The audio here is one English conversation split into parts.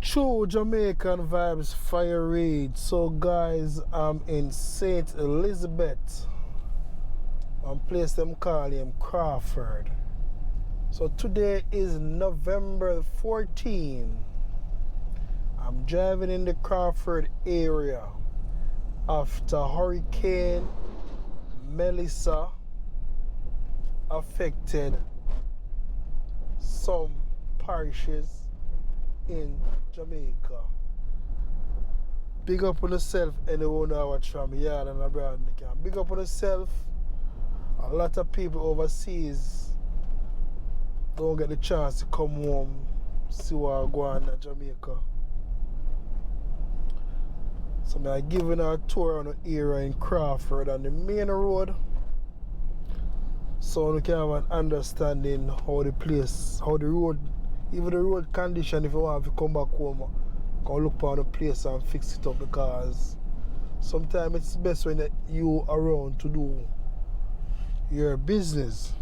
True Jamaican vibes fire raid. So guys, I'm in St. Elizabeth. One place them call him Crawford. So today is November 14. I'm driving in the Crawford area after Hurricane Melissa affected some parishes in Jamaica. Big up on yourself, anyone who watch from yard and abroad. Big up on yourself. A lot of people overseas don't get the chance to come home, see what going on in Jamaica. So I'm giving a tour on the area in Crawford on the main road, so we can have an understanding how the place, how the road, even the road condition. If you want to come back home, come look on the place and fix it up, because sometimes it's best when you around to do your business.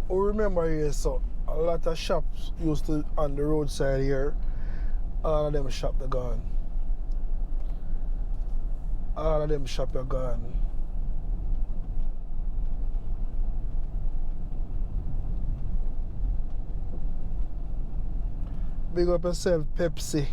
Remember here, so a lot of shops used to on the roadside here. All of them shops are gone. All of them shops are gone. Big up yourself, Pepsi.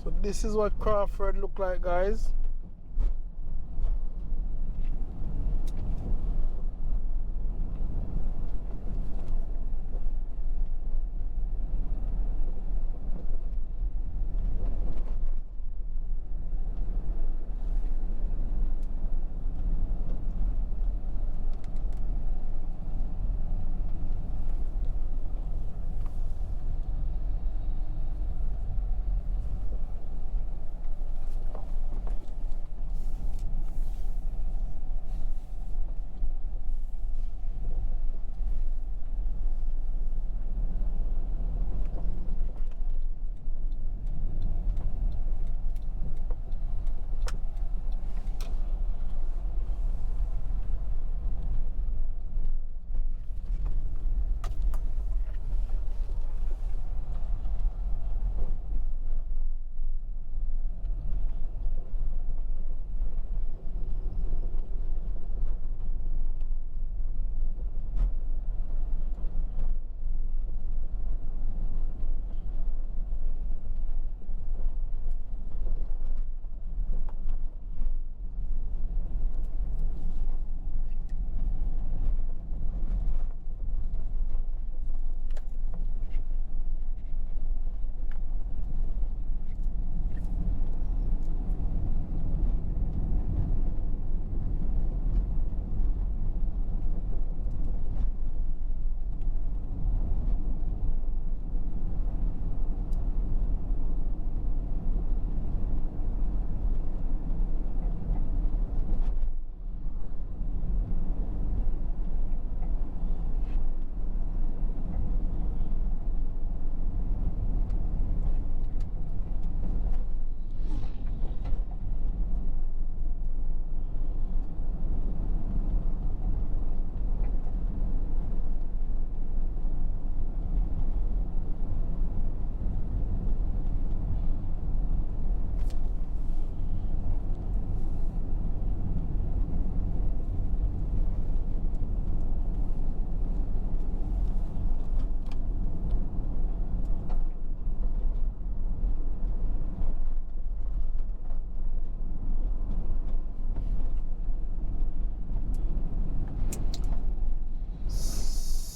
So this is what Crawford look like, guys.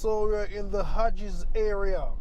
So we're in the Hodges area.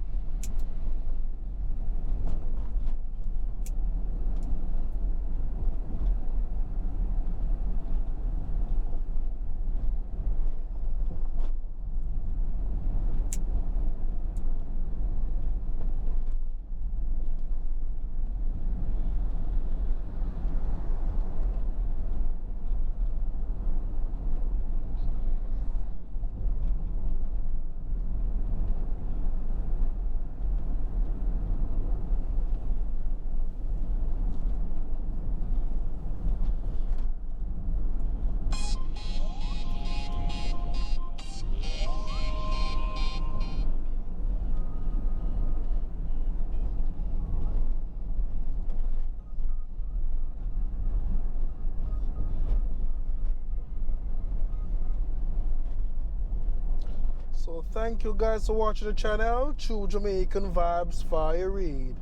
So thank you guys for watching the channel. True Jamaican Vibes Fire Reid.